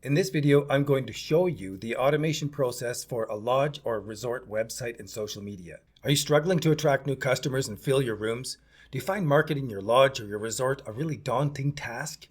In this video, I'm going to show you the automation process for a lodge or resort website and social media. Are you struggling to attract new customers and fill your rooms? Do you find marketing your lodge or your resort a really daunting task?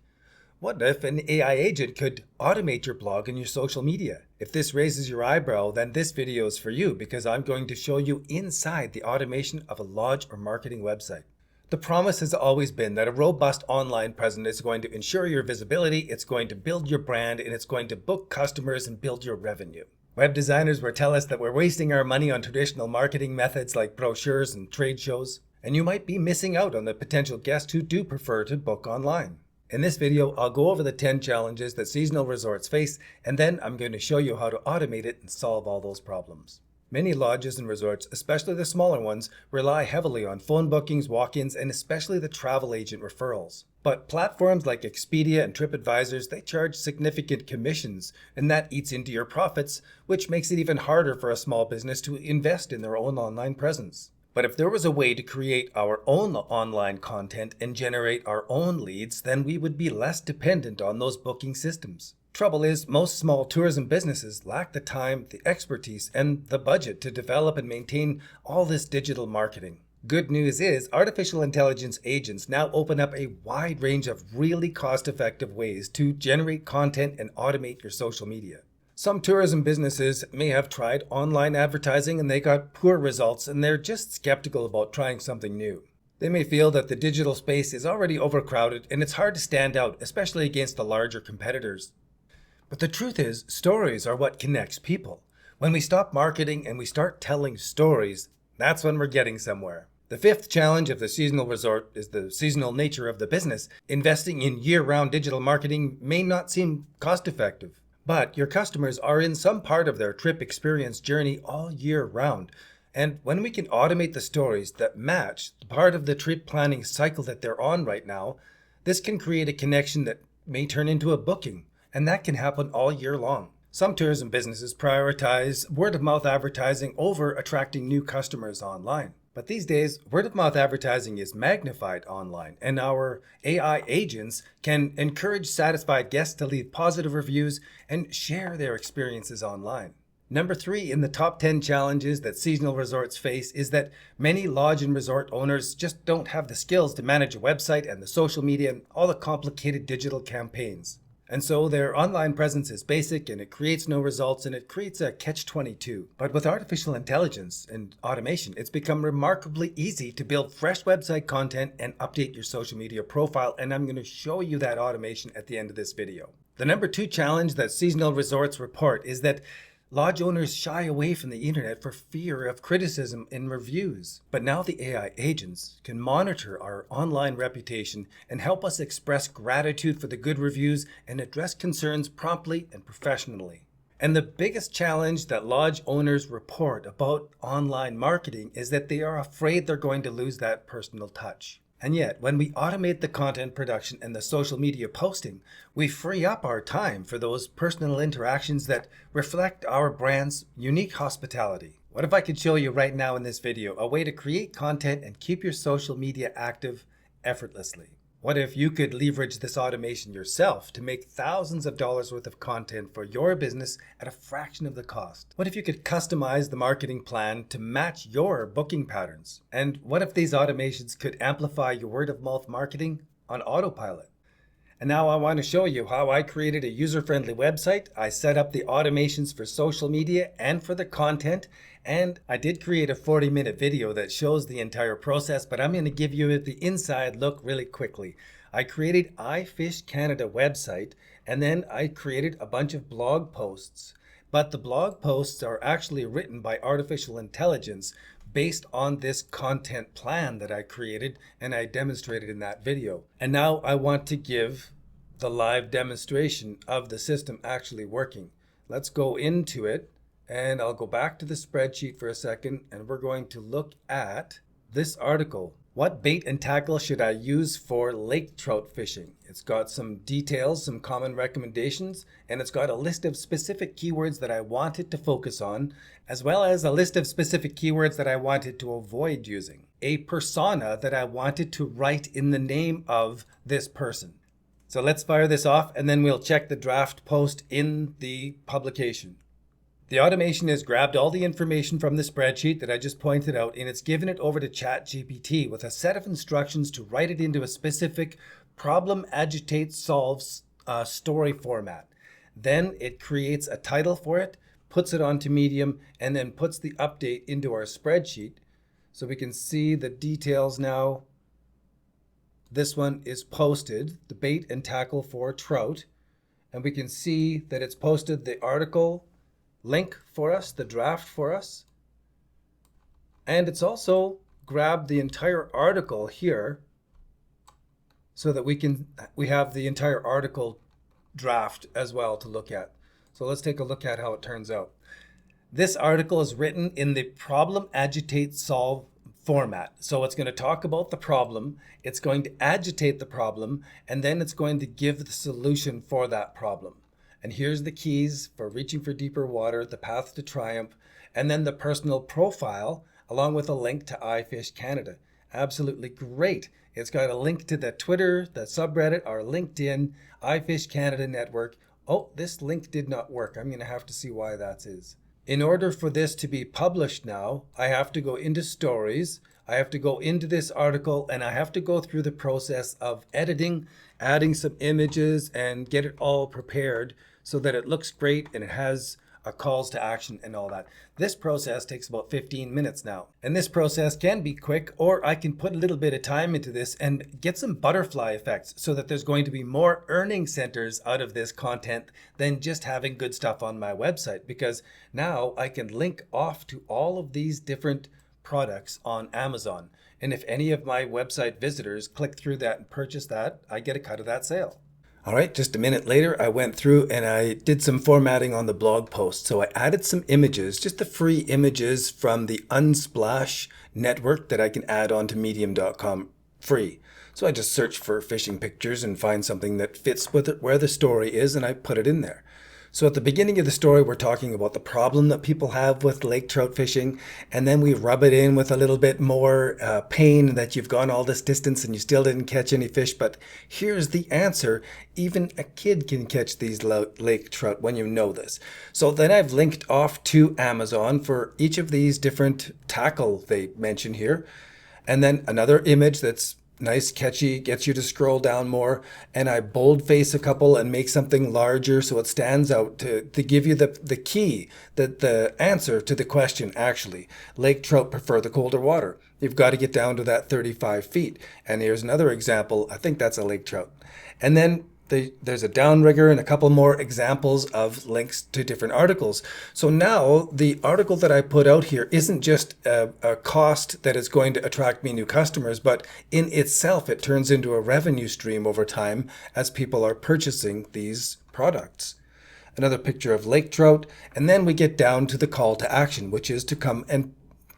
What if an AI agent could automate your blog and your social media? If this raises your eyebrow, then this video is for you because I'm going to show you inside the automation of a lodge or marketing website. The promise has always been that a robust online presence is going to ensure your visibility, it's going to build your brand, and it's going to book customers and build your revenue. Web designers will tell us that we're wasting our money on traditional marketing methods like brochures and trade shows, and you might be missing out on the potential guests who do prefer to book online. In this video, I'll go over the 10 challenges that seasonal resorts face, and then I'm going to show you how to automate it and solve all those problems. Many lodges and resorts, especially the smaller ones, rely heavily on phone bookings, walk-ins, and especially the travel agent referrals. But platforms like Expedia and TripAdvisor, they charge significant commissions, and that eats into your profits, which makes it even harder for a small business to invest in their own online presence. But if there was a way to create our own online content and generate our own leads, then we would be less dependent on those booking systems. Trouble is, most small tourism businesses lack the time, the expertise, and the budget to develop and maintain all this digital marketing. Good news is, artificial intelligence agents now open up a wide range of really cost-effective ways to generate content and automate your social media. Some tourism businesses may have tried online advertising and they got poor results, and they're just skeptical about trying something new. They may feel that the digital space is already overcrowded and it's hard to stand out, especially against the larger competitors. But the truth is, stories are what connects people. When we stop marketing and we start telling stories, that's when we're getting somewhere. The fifth challenge of the seasonal resort is the seasonal nature of the business. Investing in year-round digital marketing may not seem cost-effective, but your customers are in some part of their trip experience journey all year round. And when we can automate the stories that match the part of the trip planning cycle that they're on right now, this can create a connection that may turn into a booking. And that can happen all year long. Some tourism businesses prioritize word-of-mouth advertising over attracting new customers online. But these days, word-of-mouth advertising is magnified online, and our AI agents can encourage satisfied guests to leave positive reviews and share their experiences online. Number 3 in the top 10 challenges that seasonal resorts face is that many lodge and resort owners just don't have the skills to manage a website and the social media and all the complicated digital campaigns. And so their online presence is basic and it creates no results, and it creates a catch-22. But with artificial intelligence and automation, it's become remarkably easy to build fresh website content and update your social media profile, and I'm going to show you that automation at the end of this video. The number 2 challenge that seasonal resorts report is that lodge owners shy away from the internet for fear of criticism in reviews. But now the AI agents can monitor our online reputation and help us express gratitude for the good reviews and address concerns promptly and professionally. And the biggest challenge that lodge owners report about online marketing is that they are afraid they're going to lose that personal touch. And yet, when we automate the content production and the social media posting, we free up our time for those personal interactions that reflect our brand's unique hospitality. What if I could show you right now in this video a way to create content and keep your social media active effortlessly? What if you could leverage this automation yourself to make thousands of dollars worth of content for your business at a fraction of the cost? What if you could customize the marketing plan to match your booking patterns? And what if these automations could amplify your word-of-mouth marketing on autopilot? And now I want to show you how I created a user-friendly website. I set up the automations for social media and for the content. And I did create a 40-minute video that shows the entire process, but I'm going to give you the inside look really quickly. I created iFish Canada website, and then I created a bunch of blog posts. But the blog posts are actually written by artificial intelligence based on this content plan that I created and I demonstrated in that video. And now I want to give the live demonstration of the system actually working. Let's go into it, and I'll go back to the spreadsheet for a second, and we're going to look at this article. What bait and tackle should I use for lake trout fishing? It's got some details, some common recommendations, and it's got a list of specific keywords that I wanted to focus on, as well as a list of specific keywords that I wanted to avoid using. A persona that I wanted to write in the name of this person. So let's fire this off and then we'll check the draft post in the publication. The automation has grabbed all the information from the spreadsheet that I just pointed out, and it's given it over to ChatGPT with a set of instructions to write it into a specific problem, agitate, solves story format. Then it creates a title for it, puts it onto Medium, and then puts the update into our spreadsheet. So we can see the details now. This one is posted, the bait and tackle for trout. And we can see that it's posted the article link for us, the draft for us. And it's also grabbed the entire article here so that we have the entire article draft as well to look at. So let's take a look at how it turns out. This article is written in the problem, agitate, solve format. So it's going to talk about the problem, it's going to agitate the problem, and then it's going to give the solution for that problem. And here's the keys for reaching for deeper water, the path to triumph, and then the personal profile, along with a link to iFish Canada. Absolutely great. It's got a link to the Twitter, the subreddit, our LinkedIn, iFish Canada network. Oh, this link did not work. I'm going to have to see why that is. In order for this to be published now, I have to go into stories, I have to go into this article, and I have to go through the process of editing, adding some images, and get it all prepared so that it looks great and it has calls to action and all that. This process takes about 15 minutes now. And this process can be quick, or I can put a little bit of time into this and get some butterfly effects so that there's going to be more earning centers out of this content than just having good stuff on my website, because now I can link off to all of these different products on Amazon. And if any of my website visitors click through that and purchase that, I get a cut of that sale. All right, just a minute later, I went through and I did some formatting on the blog post. So I added some images, just the free images from the Unsplash network that I can add onto medium.com free. So I just search for fishing pictures and find something that fits with it, where the story is, and I put it in there. So at the beginning of the story, we're talking about the problem that people have with lake trout fishing, and then we rub it in with a little bit more pain that you've gone all this distance and you still didn't catch any fish, but here's the answer. Even a kid can catch these lake trout when you know this. So then I've linked off to Amazon for each of these different tackle they mention here, and then another image that's nice, catchy, gets you to scroll down more, and I boldface a couple and make something larger so it stands out to give you the key, the answer to the question actually. Lake trout prefer the colder water. You've got to get down to that 35 feet. And here's another example. I think that's a lake trout. And then there's a downrigger and a couple more examples of links to different articles. So now the article that I put out here isn't just a cost that is going to attract me new customers, but in itself it turns into a revenue stream over time as people are purchasing these products. Another picture of lake trout, and then we get down to the call to action, which is to come and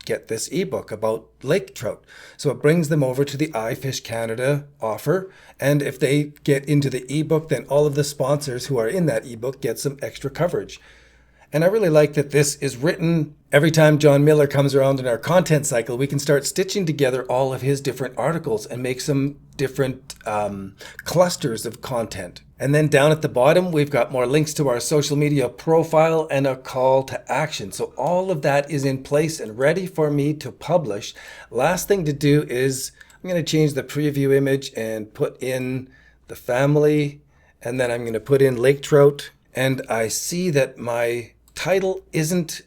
get this ebook about lake trout. So it brings them over to the iFish Canada offer, and if they get into the ebook, then all of the sponsors who are in that ebook get some extra coverage. And I really like that this is written every time John Miller comes around in our content cycle. We can start stitching together all of his different articles and make some different clusters of content. And then down at the bottom, we've got more links to our social media profile and a call to action. So all of that is in place and ready for me to publish. Last thing to do is I'm going to change the preview image and put in the family, and then I'm going to put in lake trout. And I see that my title isn't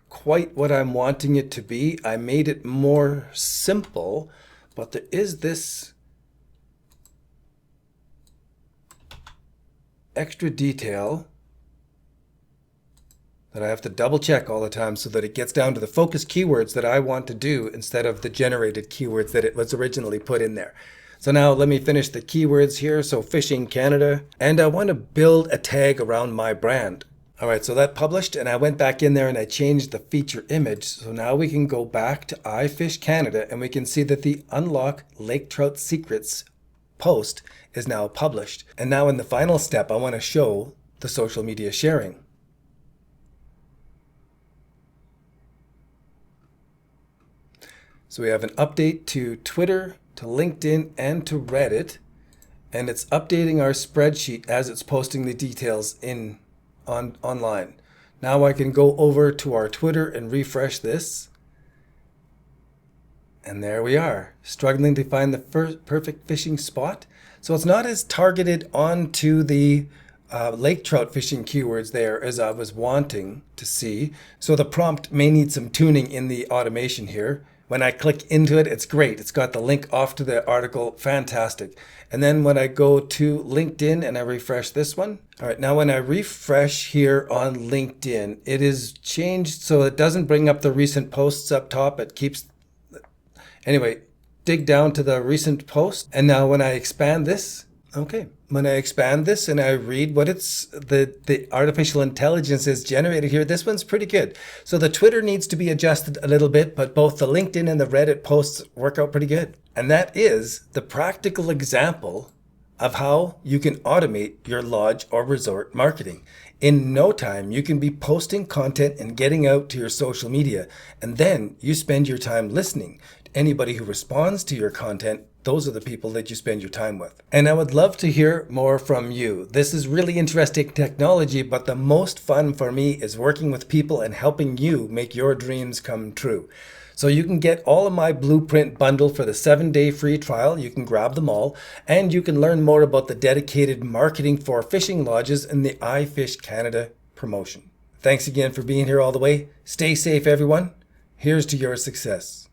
quite what I'm wanting it to be. I made it more simple, but there is this extra detail that I have to double check all the time so that it gets down to the focus keywords that I want to do instead of the generated keywords that it was originally put in there. So now let me finish the keywords here. So fishing Canada, and I want to build a tag around my brand. All right, so that published, and I went back in there and I changed the feature image. So now we can go back to iFish Canada and we can see that the Unlock Lake Trout Secrets post is now published. And now in the final step, I want to show the social media sharing. So we have an update to Twitter, to LinkedIn, and to Reddit. and it's updating our spreadsheet as it's posting the details online. Now I can go over to our Twitter and refresh this. And there we are, struggling to find the perfect fishing spot. So it's not as targeted onto the lake trout fishing keywords there as I was wanting to see. So the prompt may need some tuning in the automation here. When I click into it, it's great. It's got the link off to the article, fantastic. And then when I go to LinkedIn and I refresh this one. All right, now when I refresh here on LinkedIn, it is changed so it doesn't bring up the recent posts up top. It keeps, anyway, dig down to the recent post. And now when I expand this, okay, when I expand this and I read what the artificial intelligence is generated here, this one's pretty good. So the Twitter needs to be adjusted a little bit, but both the LinkedIn and the Reddit posts work out pretty good. And that is the practical example of how you can automate your lodge or resort marketing. In no time, you can be posting content and getting out to your social media, and then you spend your time listening. Anybody who responds to your content, those are the people that you spend your time with. And I would love to hear more from you. This is really interesting technology, but the most fun for me is working with people and helping you make your dreams come true. So you can get all of my blueprint bundle for the 7-day free trial. You can grab them all, and you can learn more about the dedicated marketing for fishing lodges in the iFish Canada promotion. Thanks again for being here all the way. Stay safe, everyone. Here's to your success.